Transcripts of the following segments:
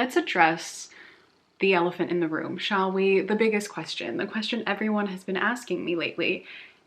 Let's address the elephant in the room, shall we? The biggest question, the question everyone has been asking me lately.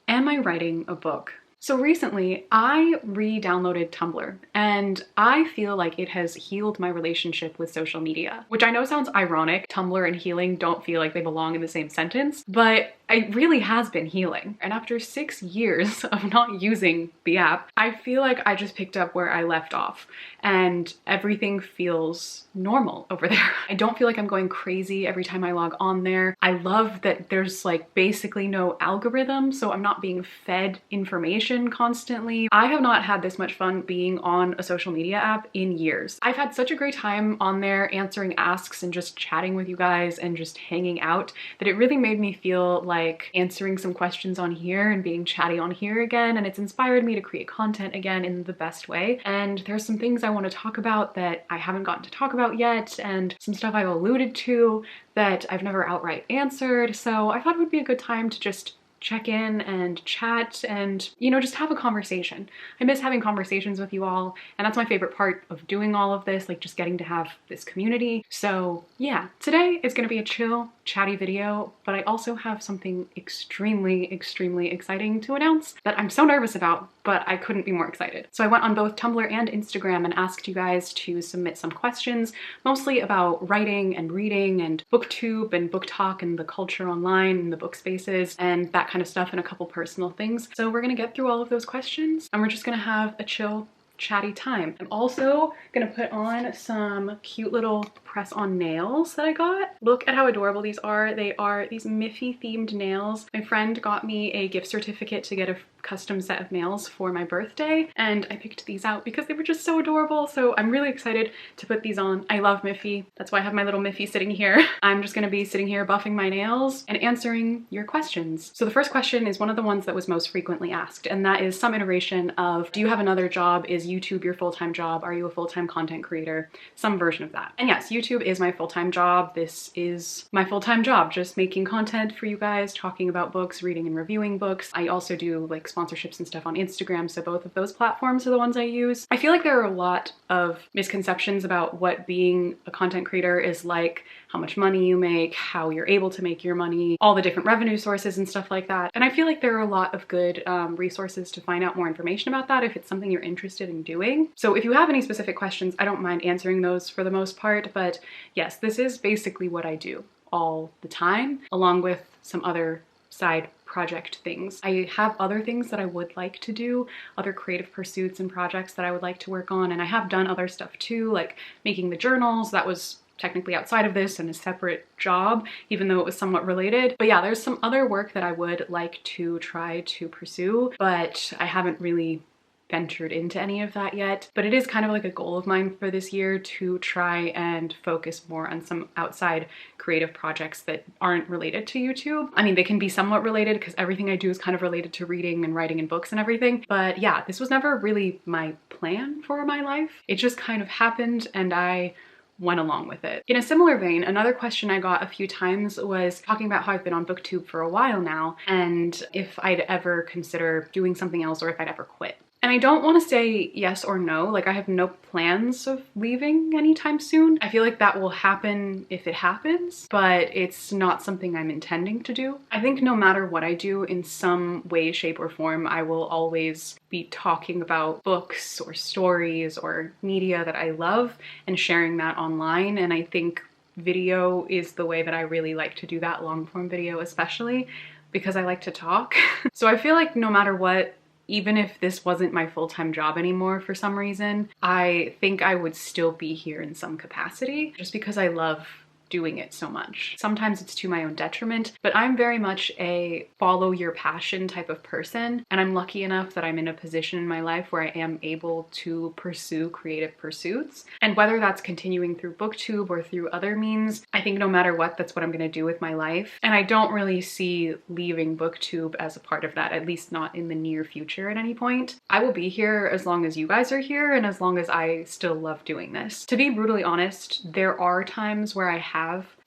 Am I writing a book? So recently, I re-downloaded Tumblr, and I feel like it has healed my relationship with social media, which I know sounds ironic. Tumblr and healing don't feel like they belong in the same sentence, but it really has been healing. And after 6 years of not using the app, I feel like I just picked up where I left off, and everything feels normal over there. I don't feel like I'm going crazy every time I log on there. I love that there's like basically no algorithm, so I'm not being fed information constantly. I have not had this much fun being on a social media app in years. I've had such a great time on there answering asks and just chatting with you guys and just hanging out that it really made me feel like answering some questions on here and being chatty on here again, and it's inspired me to create content again in the best way. And there's some things I want to talk about that I haven't gotten to talk about yet, and some stuff I've alluded to that I've never outright answered, so I thought it would be a good time to just check in and chat and, you know, just have a conversation. I miss having conversations with you all, and that's my favorite part of doing all of this, like just getting to have this community. So yeah, today is gonna be a chill, chatty video, but I also have something extremely, extremely exciting to announce that I'm so nervous about, but I couldn't be more excited. So I went on both Tumblr and Instagram and asked you guys to submit some questions, mostly about writing and reading and booktube and booktok and the culture online and the book spaces and that kind of stuff, and a couple personal things. So we're gonna get through all of those questions and we're just gonna have a chill, chatty time. I'm also gonna put on some cute little press-on nails that I got. Look at how adorable these are. They are these Miffy themed nails. My friend got me a gift certificate to get a custom set of nails for my birthday, and I picked these out because they were just so adorable. So I'm really excited to put these on. I love Miffy. That's why I have my little Miffy sitting here. I'm just gonna be sitting here buffing my nails and answering your questions. So the first question is one of the ones that was most frequently asked, and that is some iteration of, do you have another job? Is YouTube your full-time job? Are you a full-time content creator? Some version of that. And yes, YouTube is my full-time job. This is my full-time job, just making content for you guys, talking about books, reading and reviewing books. I also do like sponsorships and stuff on Instagram, so both of those platforms are the ones I use. I feel like there are a lot of misconceptions about what being a content creator is like, how much money you make, how you're able to make your money, all the different revenue sources and stuff like that. And I feel like there are a lot of good resources to find out more information about that if it's something you're interested in doing. So if you have any specific questions, I don't mind answering those for the most part, but yes, this is basically what I do all the time, along with some other side project things. I have other things that I would like to do, other creative pursuits and projects that I would like to work on, and I have done other stuff too, like making the journals. That was technically outside of this and a separate job, even though it was somewhat related. But yeah, there's some other work that I would like to try to pursue, but I haven't really ventured into any of that yet. But it is kind of like a goal of mine for this year to try and focus more on some outside creative projects that aren't related to YouTube. I mean, they can be somewhat related because everything I do is kind of related to reading and writing and books and everything. But yeah, this was never really my plan for my life. It just kind of happened and I went along with it. In a similar vein, another question I got a few times was talking about how I've been on booktube for a while now and if I'd ever consider doing something else or if I'd ever quit. And I don't want to say yes or no, like I have no plans of leaving anytime soon. I feel like that will happen if it happens, but it's not something I'm intending to do. I think no matter what I do in some way, shape, or form, I will always be talking about books or stories or media that I love and sharing that online. And I think video is the way that I really like to do that, long form video especially, because I like to talk. So I feel like no matter what, even if this wasn't my full-time job anymore for some reason, I think I would still be here in some capacity just because I love doing it so much. Sometimes it's to my own detriment, but I'm very much a follow your passion type of person. And I'm lucky enough that I'm in a position in my life where I am able to pursue creative pursuits. And whether that's continuing through booktube or through other means, I think no matter what, that's what I'm gonna do with my life. And I don't really see leaving booktube as a part of that, at least not in the near future at any point. I will be here as long as you guys are here and as long as I still love doing this. To be brutally honest, there are times where I have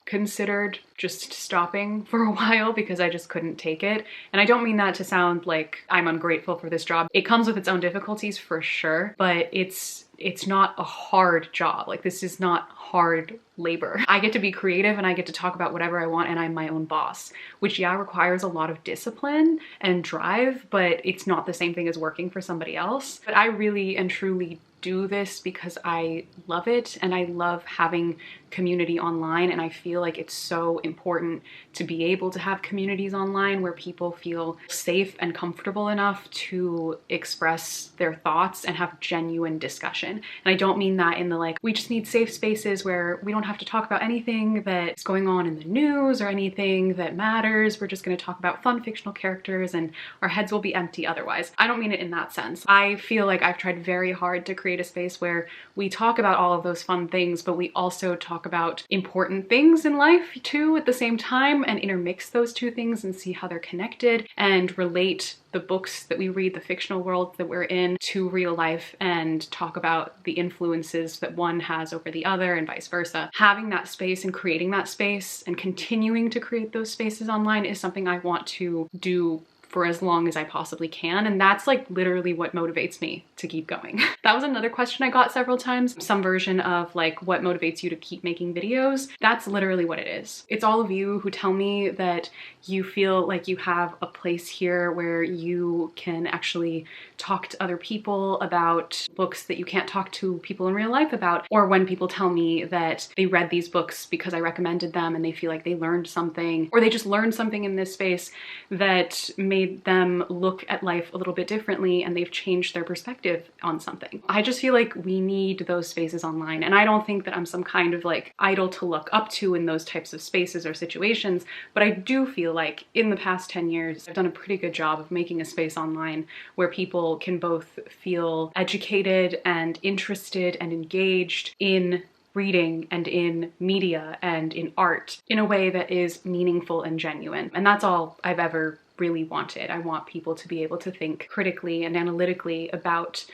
considered just stopping for a while because I just couldn't take it. And I don't mean that to sound like I'm ungrateful for this job. It comes with its own difficulties for sure, but it's not a hard job. Like, this is not hard labor. I get to be creative and I get to talk about whatever I want, and I'm my own boss, which yeah, requires a lot of discipline and drive, but it's not the same thing as working for somebody else. But I really and truly do this because I love it, and I love having community online, and I feel like it's so important to be able to have communities online where people feel safe and comfortable enough to express their thoughts and have genuine discussion. And I don't mean that in the like, we just need safe spaces where we don't have to talk about anything that's going on in the news or anything that matters. We're just going to talk about fun fictional characters and our heads will be empty otherwise. I don't mean it in that sense. I feel like I've tried very hard to create a space where we talk about all of those fun things, but we also talk about important things in life too at the same time, and intermix those two things and see how they're connected, and relate the books that we read, the fictional world that we're in, to real life, and talk about the influences that one has over the other and vice versa. Having that space and creating that space and continuing to create those spaces online is something I want to do for as long as I possibly can. And that's like literally what motivates me to keep going. That was another question I got several times. Some version of like, what motivates you to keep making videos? That's literally what it is. It's all of you who tell me that you feel like you have a place here where you can actually talk to other people about books that you can't talk to people in real life about. Or when people tell me that they read these books because I recommended them and they feel like they learned something, or they just learned something in this space that made them look at life a little bit differently, and they've changed their perspective on something. I just feel like we need those spaces online, and I don't think that I'm some kind of like idol to look up to in those types of spaces or situations, but I do feel like in the past 10 years I've done a pretty good job of making a space online where people can both feel educated and interested and engaged in reading and in media and in art in a way that is meaningful and genuine. And that's all I've ever really wanted. I want people to be able to think critically and analytically about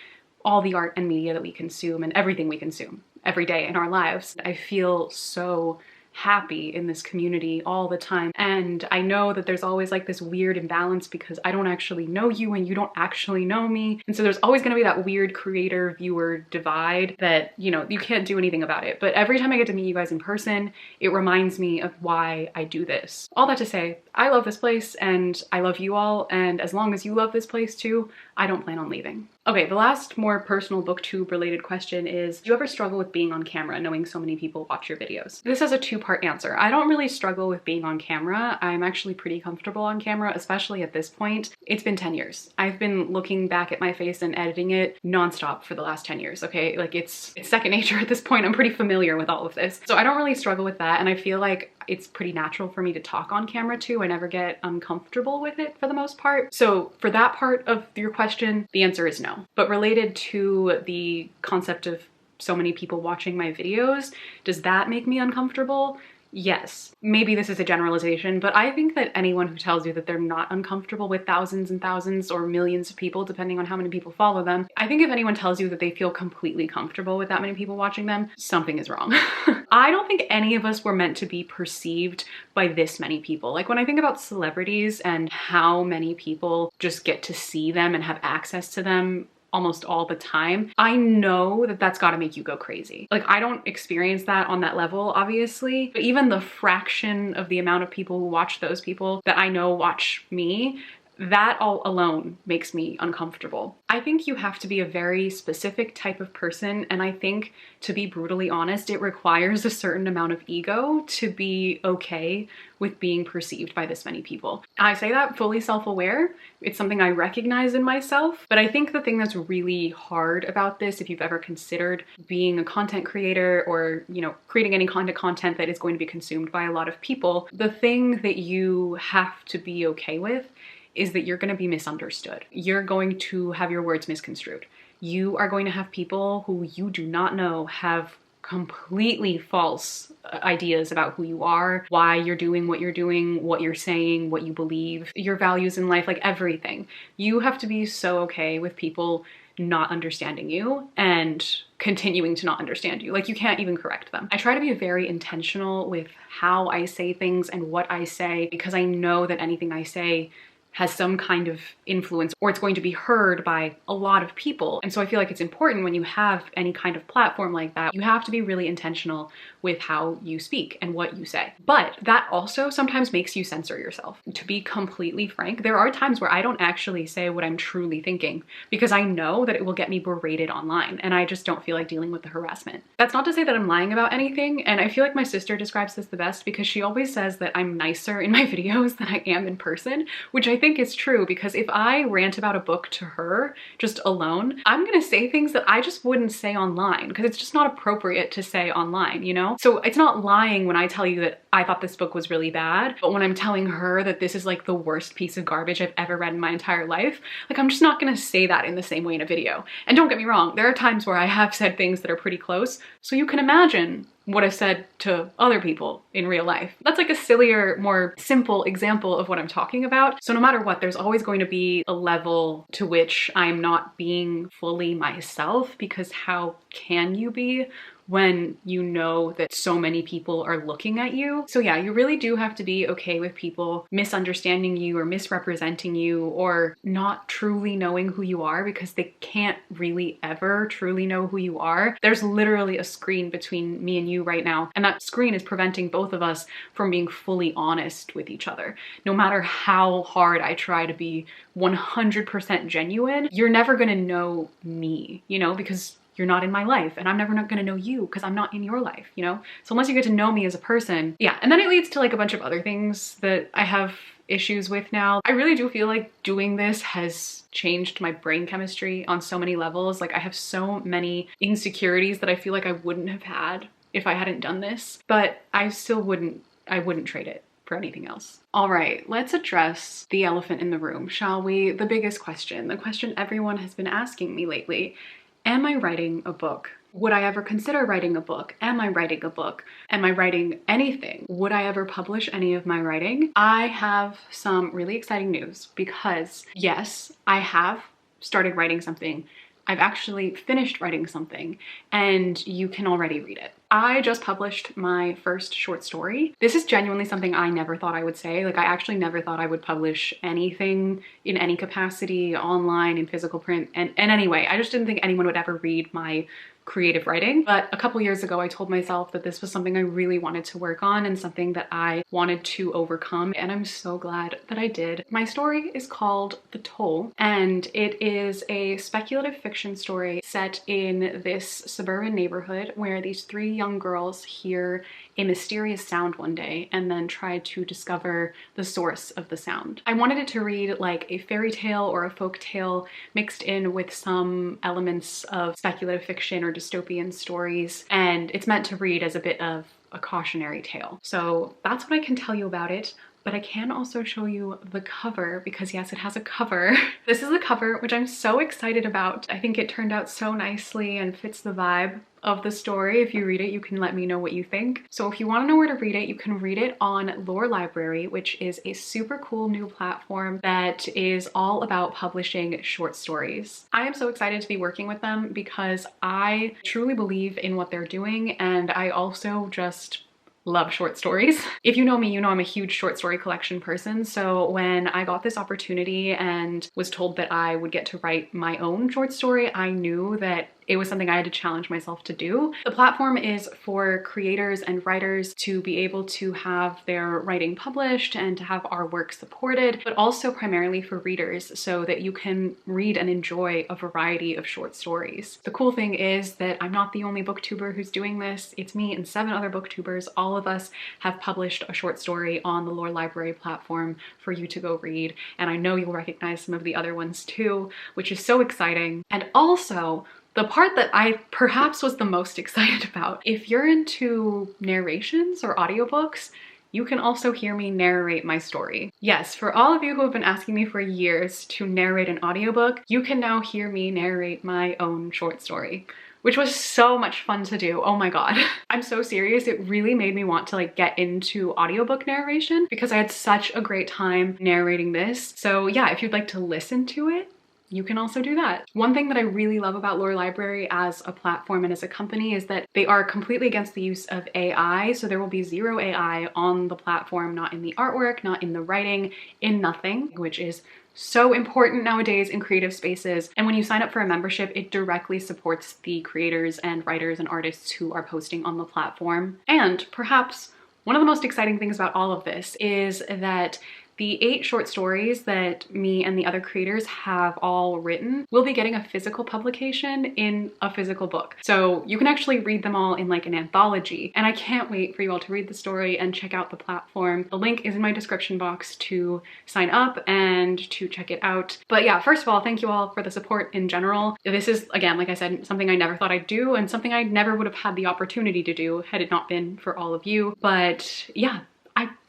all the art and media that we consume and everything we consume every day in our lives. I feel so happy in this community all the time. And I know that there's always like this weird imbalance because I don't actually know you and you don't actually know me. And so there's always gonna be that weird creator-viewer divide that, you know, you can't do anything about it. But every time I get to meet you guys in person, it reminds me of why I do this. All that to say, I love this place and I love you all. And as long as you love this place too, I don't plan on leaving. Okay, the last more personal booktube related question is, do you ever struggle with being on camera knowing so many people watch your videos? This has a two-part answer. I don't really struggle with being on camera. I'm actually pretty comfortable on camera, especially at this point. It's been 10 years. I've been looking back at my face and editing it nonstop for the last 10 years, okay? Like it's second nature at this point. I'm pretty familiar with all of this. So I don't really struggle with that, and I feel like it's pretty natural for me to talk on camera too. I never get uncomfortable with it for the most part. So for that part of your question, the answer is no. But related to the concept of so many people watching my videos, does that make me uncomfortable? Yes. Maybe this is a generalization, but I think that anyone who tells you that they're not uncomfortable with thousands and thousands or millions of people, depending on how many people follow them, I think if anyone tells you that they feel completely comfortable with that many people watching them, something is wrong. I don't think any of us were meant to be perceived by this many people. Like when I think about celebrities and how many people just get to see them and have access to them almost all the time, I know that that's got to make you go crazy. Like I don't experience that on that level, obviously, but even the fraction of the amount of people who watch those people that I know watch me, that all alone makes me uncomfortable. I think you have to be a very specific type of person, and I think, to be brutally honest, it requires a certain amount of ego to be okay with being perceived by this many people. I say that fully self-aware. It's something I recognize in myself, but I think the thing that's really hard about this, if you've ever considered being a content creator or, you know, creating any kind of content that is going to be consumed by a lot of people, the thing that you have to be okay with is that you're going to be misunderstood. You're going to have your words misconstrued. You are going to have people who you do not know have completely false ideas about who you are, why you're doing, what you're saying, what you believe, your values in life, like everything. You have to be so okay with people not understanding you and continuing to not understand you. Like, you can't even correct them. I try to be very intentional with how I say things and what I say, because I know that anything I say has some kind of influence, or it's going to be heard by a lot of people. And so I feel like it's important when you have any kind of platform like that, you have to be really intentional with how you speak and what you say. But that also sometimes makes you censor yourself. To be completely frank, there are times where I don't actually say what I'm truly thinking, because I know that it will get me berated online, and I just don't feel like dealing with the harassment. That's not to say that I'm lying about anything, and I feel like my sister describes this the best, because she always says that I'm nicer in my videos than I am in person, which I think is true, because if I rant about a book to her just alone, I'm gonna say things that I just wouldn't say online, because it's just not appropriate to say online, you know? So it's not lying when I tell you that I thought this book was really bad, but when I'm telling her that this is like the worst piece of garbage I've ever read in my entire life, like, I'm just not gonna say that in the same way in a video. And don't get me wrong, there are times where I have said things that are pretty close, so you can imagine what I've said to other people in real life. That's like a sillier, more simple example of what I'm talking about. So no matter what, there's always going to be a level to which I'm not being fully myself, because how can you be when you know that so many people are looking at you? So yeah, you really do have to be okay with people misunderstanding you or misrepresenting you or not truly knowing who you are, because they can't really ever truly know who you are. There's literally a screen between me and you right now, and that screen is preventing both of us from being fully honest with each other. No matter how hard I try to be 100% genuine, you're never gonna know me, you know, because you're not in my life, and I'm never not gonna know you because I'm not in your life, you know? So unless you get to know me as a person, yeah. And then it leads to like a bunch of other things that I have issues with now. I really do feel like doing this has changed my brain chemistry on so many levels. Like, I have so many insecurities that I feel like I wouldn't have had if I hadn't done this, but I still wouldn't trade it for anything else. All right, let's address the elephant in the room, shall we? The biggest question, the question everyone has been asking me lately. Am I writing a book? Would I ever consider writing a book? Am I writing a book? Am I writing anything? Would I ever publish any of my writing? I have some really exciting news, because yes, I have started writing something. I've actually finished writing something, and you can already read it. I just published my first short story. This is genuinely something I never thought I would say. Like, I actually never thought I would publish anything in any capacity, online, in physical print, and anyway, I just didn't think anyone would ever read my creative writing. But a couple years ago, I told myself that this was something I really wanted to work on and something that I wanted to overcome, and I'm so glad that I did. My story is called The Toll, and it is a speculative fiction story set in this suburban neighborhood where these three young girls hear a mysterious sound one day and then try to discover the source of the sound. I wanted it to read like a fairy tale or a folk tale mixed in with some elements of speculative fiction or dystopian stories, and it's meant to read as a bit of a cautionary tale. So that's what I can tell you about it. But I can also show you the cover, because yes, it has a cover. This is the cover, which I'm so excited about. I think it turned out so nicely and fits the vibe of the story. If you read it, you can let me know what you think. So if you want to know where to read it, you can read it on Lore Library, which is a super cool new platform that is all about publishing short stories. I am so excited to be working with them because I truly believe in what they're doing, and I also just love short stories. If you know me, you know I'm a huge short story collection person. So when I got this opportunity and was told that I would get to write my own short story, I knew that it was something I had to challenge myself to do. The platform is for creators and writers to be able to have their writing published and to have our work supported, but also primarily for readers so that you can read and enjoy a variety of short stories. The cool thing is that I'm not the only booktuber who's doing this. It's me and 7 other booktubers. All of us have published a short story on the Lore Library platform for you to go read. And I know you'll recognize some of the other ones too, which is so exciting. And also, the part that I perhaps was the most excited about, if you're into narrations or audiobooks, you can also hear me narrate my story. Yes, for all of you who have been asking me for years to narrate an audiobook, you can now hear me narrate my own short story, which was so much fun to do. Oh my God. I'm so serious. It really made me want to like get into audiobook narration because I had such a great time narrating this. So yeah, if you'd like to listen to it, you can also do that. One thing that I really love about Lore Library as a platform and as a company is that they are completely against the use of AI. So there will be zero AI on the platform, not in the artwork, not in the writing, in nothing, which is so important nowadays in creative spaces. And when you sign up for a membership, it directly supports the creators and writers and artists who are posting on the platform. And perhaps one of the most exciting things about all of this is that the 8 short stories that me and the other creators have all written will be getting a physical publication in a physical book. So you can actually read them all in like an anthology. And I can't wait for you all to read the story and check out the platform. The link is in my description box to sign up and to check it out. But yeah, first of all, thank you all for the support in general. This is, again, like I said, something I never thought I'd do and something I never would have had the opportunity to do had it not been for all of you. But yeah,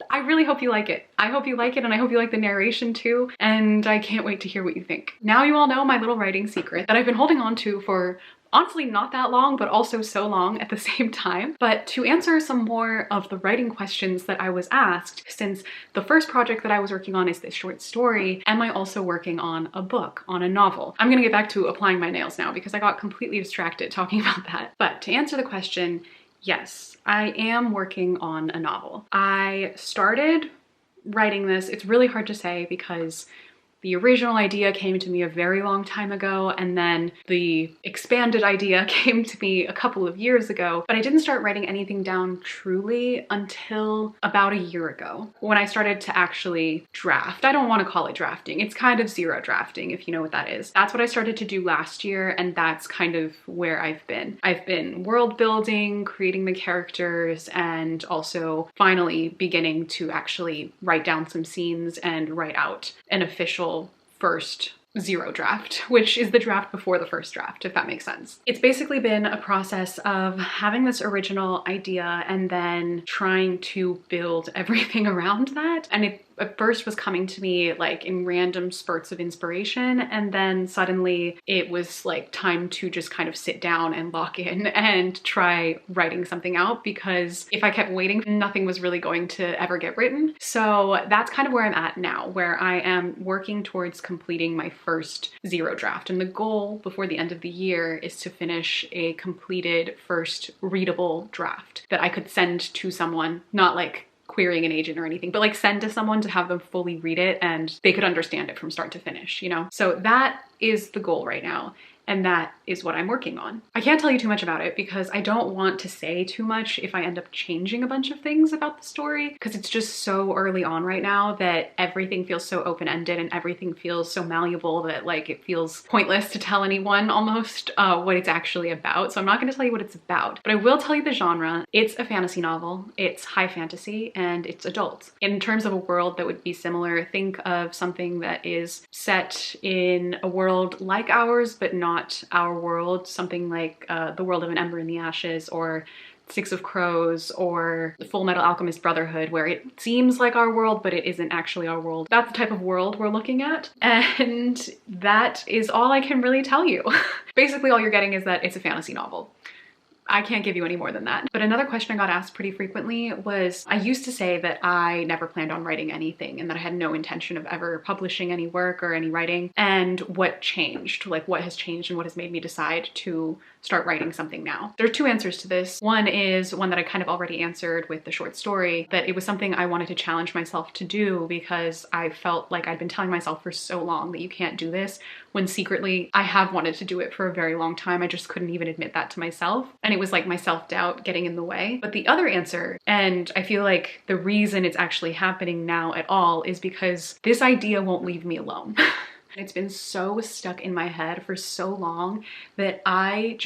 I really hope you like it. I hope you like it, and I hope you like the narration too, and I can't wait to hear what you think. Now you all know my little writing secret that I've been holding on to for honestly not that long, but also so long at the same time. But to answer some more of the writing questions that I was asked, since the first project that I was working on is this short story, am I also working on a book, on a novel? I'm gonna get back to applying my nails now because I got completely distracted talking about that. But to answer the question, yes, I am working on a novel. I started writing this. It's really hard to say because the original idea came to me a very long time ago, and then the expanded idea came to me a couple of years ago, but I didn't start writing anything down truly until about a year ago when I started to actually draft. I don't want to call it drafting. It's kind of zero drafting, if you know what that is. That's what I started to do last year, and that's kind of where I've been. I've been world building, creating the characters, and also finally beginning to actually write down some scenes and write out an official first zero draft, which is the draft before the first draft, if that makes sense. It's basically been a process of having this original idea and then trying to build everything around that. And it at first was coming to me like in random spurts of inspiration, and then suddenly it was like time to just kind of sit down and lock in and try writing something out, because if I kept waiting, nothing was really going to ever get written. So that's kind of where I'm at now, where I am working towards completing my first zero draft. And the goal before the end of the year is to finish a completed first readable draft that I could send to someone, not like querying an agent or anything, but like send to someone to have them fully read it and they could understand it from start to finish, you know? So that is the goal right now. And that is what I'm working on. I can't tell you too much about it because I don't want to say too much if I end up changing a bunch of things about the story, because it's just so early on right now that everything feels so open-ended and everything feels so malleable that like it feels pointless to tell anyone almost what it's actually about. So I'm not going to tell you what it's about, but I will tell you the genre. It's a fantasy novel, it's high fantasy, and it's adult. In terms of a world that would be similar, think of something that is set in a world like ours, but not our world, something like the world of An Ember in the Ashes, or Six of Crows, or the Full Metal Alchemist Brotherhood, where it seems like our world, but it isn't actually our world. That's the type of world we're looking at. And that is all I can really tell you. Basically, all you're getting is that it's a fantasy novel. I can't give you any more than that. But another question I got asked pretty frequently was, I used to say that I never planned on writing anything and that I had no intention of ever publishing any work or any writing, and what changed, like what has changed and what has made me decide to start writing something now. There are two answers to this. One is one that I kind of already answered with the short story, that it was something I wanted to challenge myself to do because I felt like I'd been telling myself for so long that you can't do this, when secretly I have wanted to do it for a very long time. I just couldn't even admit that to myself. And it was like my self-doubt getting in the way. But the other answer, and I feel like the reason it's actually happening now at all, is because this idea won't leave me alone. It's been so stuck in my head for so long that I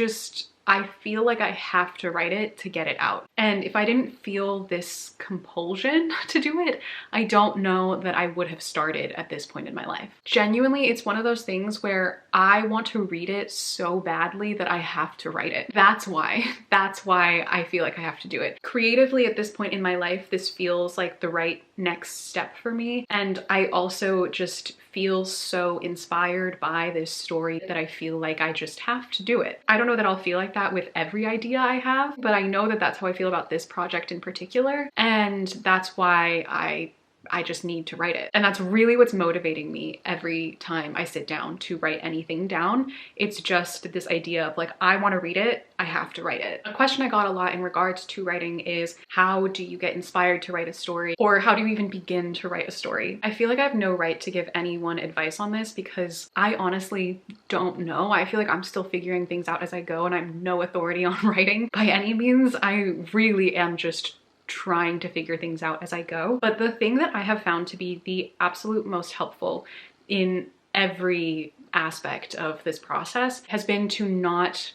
feel like I have to write it to get it out. And if I didn't feel this compulsion to do it, I don't know that I would have started at this point in my life. Genuinely, it's one of those things where I want to read it so badly that I have to write it. That's why I feel like I have to do it. Creatively, at this point in my life, this feels like the right next step for me. And I also just feel so inspired by this story that I feel like I just have to do it. I don't know that I'll feel like that with every idea I have, but I know that that's how I feel about this project in particular. And that's why I just need to write it. And that's really what's motivating me every time I sit down to write anything down. It's just this idea of like, I want to read it, I have to write it. A question I got a lot in regards to writing is, how do you get inspired to write a story? Or how do you even begin to write a story? I feel like I have no right to give anyone advice on this because I honestly don't know. I feel like I'm still figuring things out as I go, and I'm no authority on writing by any means. I really am just trying to figure things out as I go. But the thing that I have found to be the absolute most helpful in every aspect of this process has been to not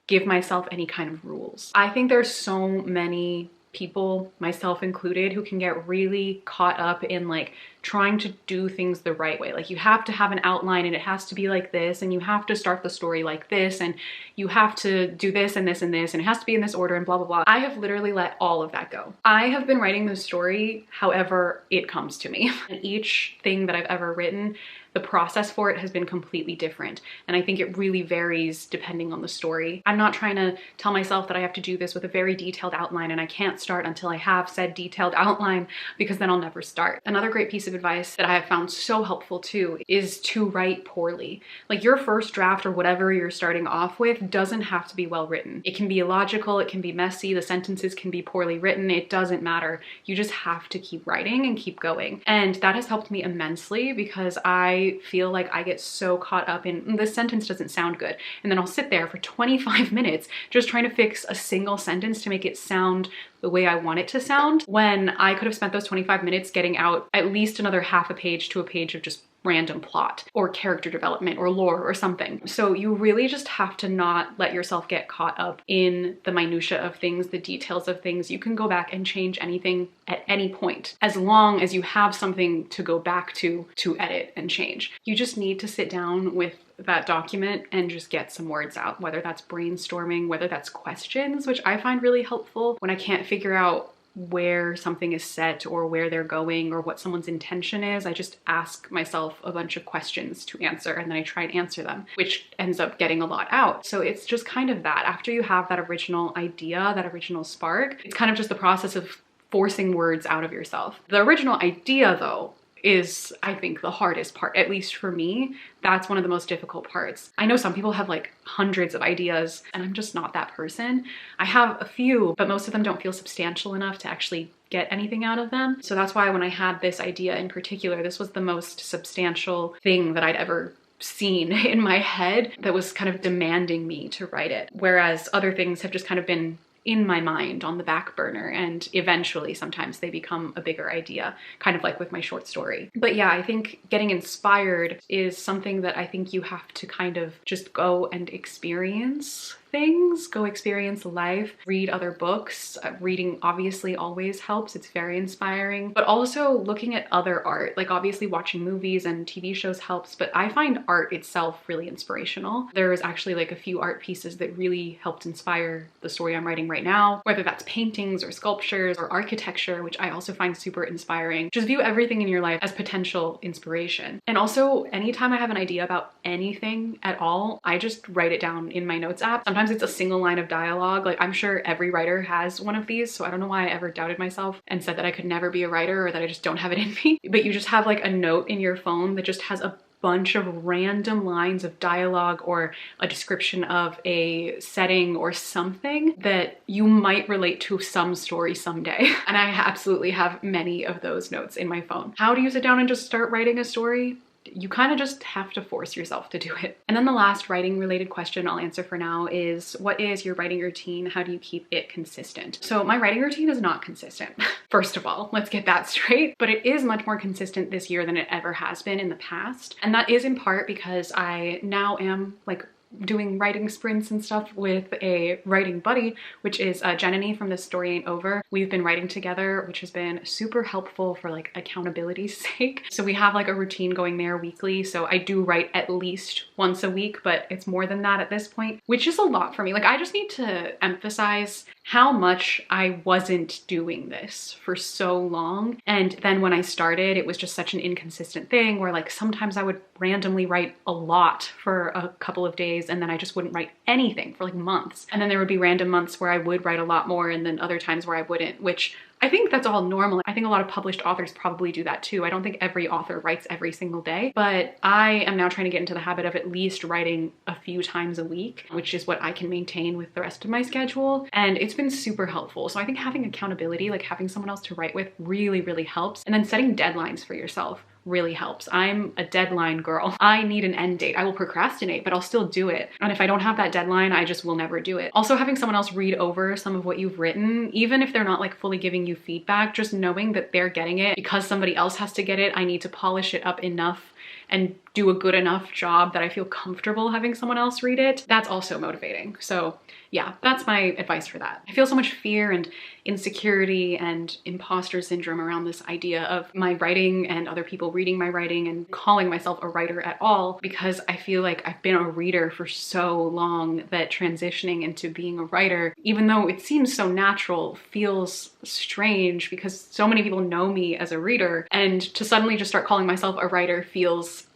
give myself any kind of rules. I think there's so many people, myself included, who can get really caught up in like trying to do things the right way. Like you have to have an outline and it has to be like this, and you have to start the story like this, and you have to do this and this and this, and it has to be in this order and blah, blah, blah. I have literally let all of that go. I have been writing the story however it comes to me. And each thing that I've ever written, the process for it has been completely different. And I think it really varies depending on the story. I'm not trying to tell myself that I have to do this with a very detailed outline and I can't start until I have said detailed outline, because then I'll never start. Another great piece of advice that I have found so helpful too is to write poorly. Like your first draft or whatever you're starting off with doesn't have to be well written. It can be illogical, it can be messy, the sentences can be poorly written, it doesn't matter. You just have to keep writing and keep going. And that has helped me immensely because I feel like I get so caught up in this sentence doesn't sound good, and then I'll sit there for 25 minutes just trying to fix a single sentence to make it sound the way I want it to sound, when I could have spent those 25 minutes getting out at least another half a page to a page of just random plot or character development or lore or something. So you really just have to not let yourself get caught up in the minutia of things, the details of things. You can go back and change anything at any point, as long as you have something to go back to edit and change. You just need to sit down with that document and just get some words out, whether that's brainstorming, whether that's questions, which I find really helpful when I can't figure out where something is set or where they're going or what someone's intention is. I just ask myself a bunch of questions to answer, and then I try and answer them, which ends up getting a lot out. So it's just kind of that. After you have that original idea, that original spark, it's kind of just the process of forcing words out of yourself. The original idea though is, I think, the hardest part, at least for me. That's one of the most difficult parts. I know some people have like hundreds of ideas, and I'm just not that person. I have a few, but most of them don't feel substantial enough to actually get anything out of them. So that's why when I had this idea in particular, this was the most substantial thing that I'd ever seen in my head that was kind of demanding me to write it. Whereas other things have just kind of been in my mind on the back burner, and eventually sometimes they become a bigger idea, kind of like with my short story. But yeah, I think getting inspired is something that I think you have to kind of just go and experience things, go experience life, read other books. Reading obviously always helps, it's very inspiring, but also looking at other art, like obviously watching movies and TV shows helps, but I find art itself really inspirational. There was actually like a few art pieces that really helped inspire the story I'm writing right now, whether that's paintings or sculptures or architecture, which I also find super inspiring. Just view everything in your life as potential inspiration. And also, anytime I have an idea about anything at all, I just write it down in my notes app. Sometimes it's a single line of dialogue. Like, I'm sure every writer has one of these, so I don't know why I ever doubted myself and said that I could never be a writer or that I just don't have it in me. But you just have like a note in your phone that just has a bunch of random lines of dialogue or a description of a setting or something that you might relate to some story someday. And I absolutely have many of those notes in my phone. How do you sit down and just start writing a story? You kind of just have to force yourself to do it. And then the last writing related question I'll answer for now is, what is your writing routine? How do you keep it consistent? So my writing routine is not consistent. First of all, let's get that straight, but it is much more consistent this year than it ever has been in the past. And that is in part because I now am like doing writing sprints and stuff with a writing buddy, which is Jenny from This Story Ain't Over. We've been writing together, which has been super helpful for like accountability's sake. So we have like a routine going there weekly. So I do write at least once a week, but it's more than that at this point, which is a lot for me. Like, I just need to emphasize how much I wasn't doing this for so long. And then when I started, it was just such an inconsistent thing where like sometimes I would randomly write a lot for a couple of days and then I just wouldn't write anything for like months. And then there would be random months where I would write a lot more and then other times where I wouldn't, which I think that's all normal. I think a lot of published authors probably do that too. I don't think every author writes every single day, but I am now trying to get into the habit of at least writing a few times a week, which is what I can maintain with the rest of my schedule. And it's been super helpful. So I think having accountability, like having someone else to write with, really, really helps. And then setting deadlines for yourself really helps. I'm a deadline girl. I need an end date. I will procrastinate, but I'll still do it. And if I don't have that deadline, I just will never do it. Also, having someone else read over some of what you've written, even if they're not like fully giving you feedback, just knowing that they're getting it because somebody else has to get it. I need to polish it up enough and do a good enough job that I feel comfortable having someone else read it. That's also motivating. So yeah, that's my advice for that. I feel so much fear and insecurity and imposter syndrome around this idea of my writing and other people reading my writing and calling myself a writer at all, because I feel like I've been a reader for so long that transitioning into being a writer, even though it seems so natural, feels strange because so many people know me as a reader, and to suddenly just start calling myself a writer feels,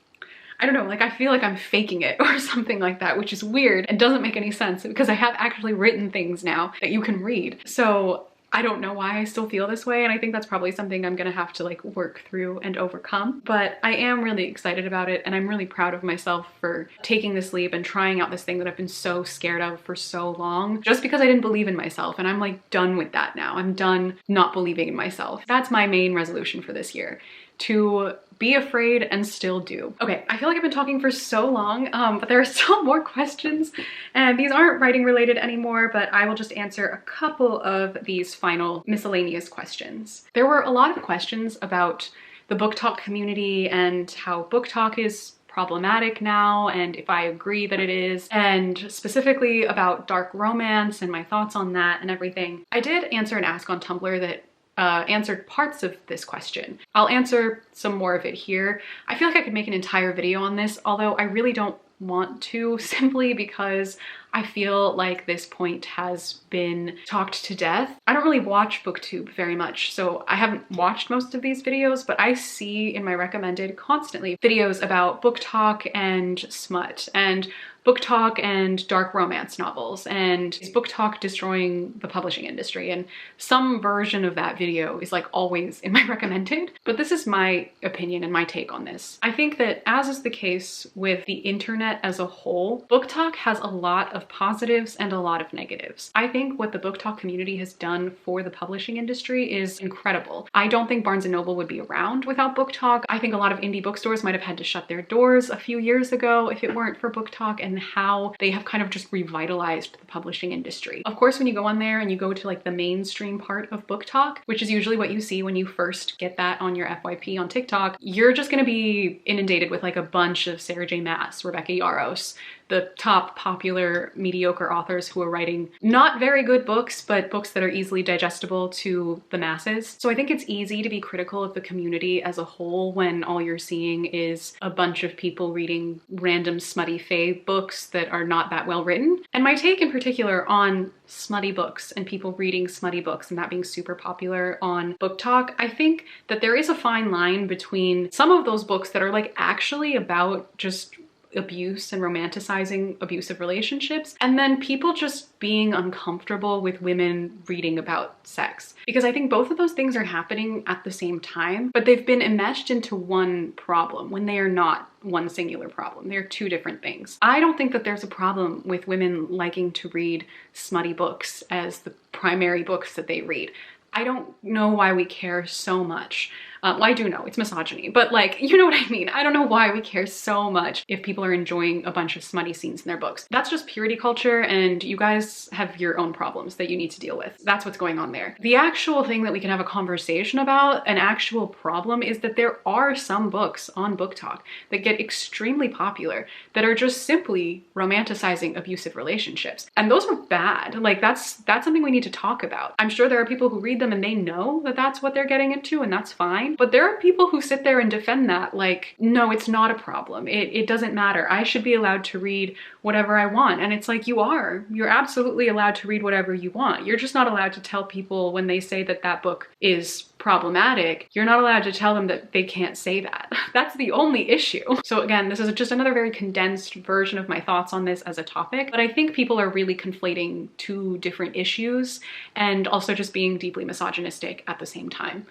I don't know, like I feel like I'm faking it or something like that, which is weird and doesn't make any sense because I have actually written things now that you can read. So I don't know why I still feel this way, and I think that's probably something I'm gonna have to like work through and overcome. But I am really excited about it, and I'm really proud of myself for taking this leap and trying out this thing that I've been so scared of for so long, just because I didn't believe in myself, and I'm like done with that now. I'm done not believing in myself. That's my main resolution for this year, to be afraid and still do. Okay, I feel like I've been talking for so long, but there are still more questions, and these aren't writing related anymore, but I will just answer a couple of these final miscellaneous questions. There were a lot of questions about the BookTok community and how BookTok is problematic now, and if I agree that it is, and specifically about dark romance and my thoughts on that and everything. I did answer an ask on Tumblr that answered parts of this question. I'll answer some more of it here. I feel like I could make an entire video on this, although I really don't want to, simply because I feel like this point has been talked to death. I don't really watch booktube very much, so I haven't watched most of these videos, but I see in my recommended constantly videos about BookTok and smut, and BookTok and dark romance novels, and is BookTok destroying the publishing industry? And some version of that video is like always in my recommended, but this is my opinion and my take on this. I think that, as is the case with the internet as a whole, BookTok has a lot of positives and a lot of negatives. I think what the BookTok community has done for the publishing industry is incredible. I don't think Barnes & Noble would be around without BookTok. I think a lot of indie bookstores might have had to shut their doors a few years ago if it weren't for BookTok, and how they have kind of just revitalized the publishing industry. Of course, when you go on there and you go to like the mainstream part of BookTok, which is usually what you see when you first get that on your FYP on TikTok, you're just gonna be inundated with like a bunch of Sarah J. Maas, Rebecca Yarros, the top popular mediocre authors who are writing not very good books, but books that are easily digestible to the masses. So I think it's easy to be critical of the community as a whole when all you're seeing is a bunch of people reading random smutty fae books that are not that well written. And my take in particular on smutty books and people reading smutty books and that being super popular on BookTok, I think that there is a fine line between some of those books that are like actually about just abuse and romanticizing abusive relationships, and then people just being uncomfortable with women reading about sex. Because I think both of those things are happening at the same time, but they've been enmeshed into one problem when they are not one singular problem. They're two different things. I don't think that there's a problem with women liking to read smutty books as the primary books that they read. I don't know why we care so much. Well, I do know, it's misogyny, but like, you know what I mean? I don't know why we care so much if people are enjoying a bunch of smutty scenes in their books. That's just purity culture, and you guys have your own problems that you need to deal with. That's what's going on there. The actual thing that we can have a conversation about, an actual problem, is that there are some books on BookTok that get extremely popular that are just simply romanticizing abusive relationships. And those are bad. Like that's something we need to talk about. I'm sure there are people who read them and they know that that's what they're getting into, and that's fine. But there are people who sit there and defend that like, no, it's not a problem. It doesn't matter. I should be allowed to read whatever I want. And it's like, you are. You're absolutely allowed to read whatever you want. You're just not allowed to tell people when they say that that book is problematic, you're not allowed to tell them that they can't say that. That's the only issue. So again, this is just another very condensed version of my thoughts on this as a topic, but I think people are really conflating two different issues and also just being deeply misogynistic at the same time.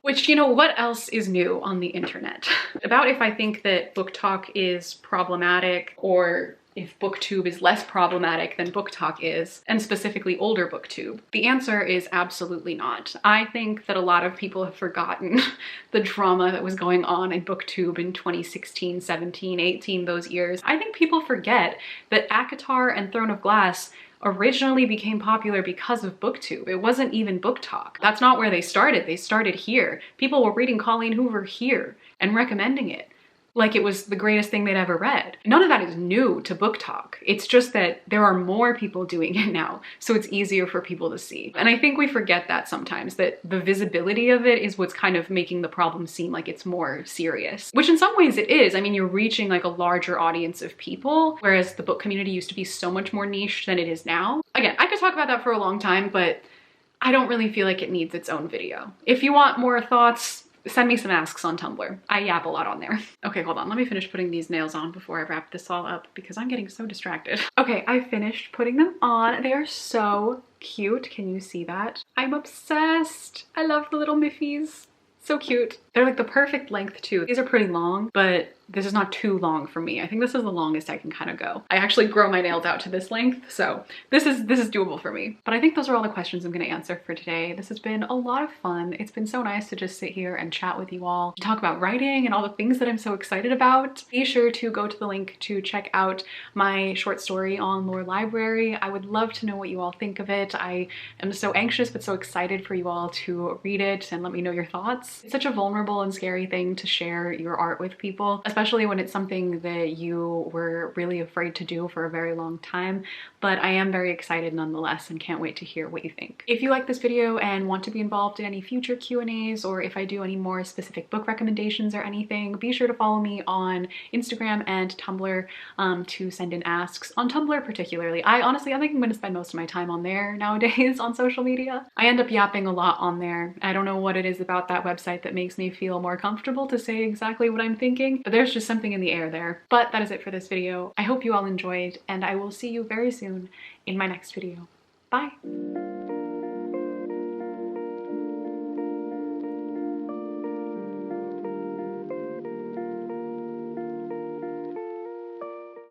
Which, you know, what else is new on the internet? About if I think that BookTok is problematic or if booktube is less problematic than BookTok is, and specifically older booktube. The answer is absolutely not. I think that a lot of people have forgotten the drama that was going on in booktube in 2016, 17, 18, those years. I think people forget that ACOTAR and Throne of Glass originally became popular because of booktube. It wasn't even BookTok. That's not where they started. They started here. People were reading Colleen Hoover here and recommending it like it was the greatest thing they'd ever read. None of that is new to BookTok. It's just that there are more people doing it now, so it's easier for people to see. And I think we forget that sometimes, that the visibility of it is what's kind of making the problem seem like it's more serious, which in some ways it is. I mean, you're reaching like a larger audience of people, whereas the book community used to be so much more niche than it is now. Again, I could talk about that for a long time, but I don't really feel like it needs its own video. If you want more thoughts, send me some asks on Tumblr. I yap a lot on there. Okay, hold on. Let me finish putting these nails on before I wrap this all up because I'm getting so distracted. Okay, I finished putting them on. They are so cute. Can you see that? I'm obsessed. I love the little Miffies. So cute. They're like the perfect length too. These are pretty long, but this is not too long for me. I think this is the longest I can kind of go. I actually grow my nails out to this length, so this is doable for me. But I think those are all the questions I'm gonna answer for today. This has been a lot of fun. It's been so nice to just sit here and chat with you all, talk about writing and all the things that I'm so excited about. Be sure to go to the link to check out my short story on Lore Library. I would love to know what you all think of it. I am so anxious but so excited for you all to read it and let me know your thoughts. It's such a vulnerable and scary thing to share your art with people, especially when it's something that you were really afraid to do for a very long time. But I am very excited nonetheless and can't wait to hear what you think. If you like this video and want to be involved in any future Q&As, or if I do any more specific book recommendations or anything, be sure to follow me on Instagram and Tumblr to send in asks. On Tumblr particularly, I think I'm gonna spend most of my time on there nowadays on social media. I end up yapping a lot on there. I don't know what it is about that website that makes me feel more comfortable to say exactly what I'm thinking, but there's just something in the air there. But that is it for this video. I hope you all enjoyed, and I will see you very soon in my next video. Bye!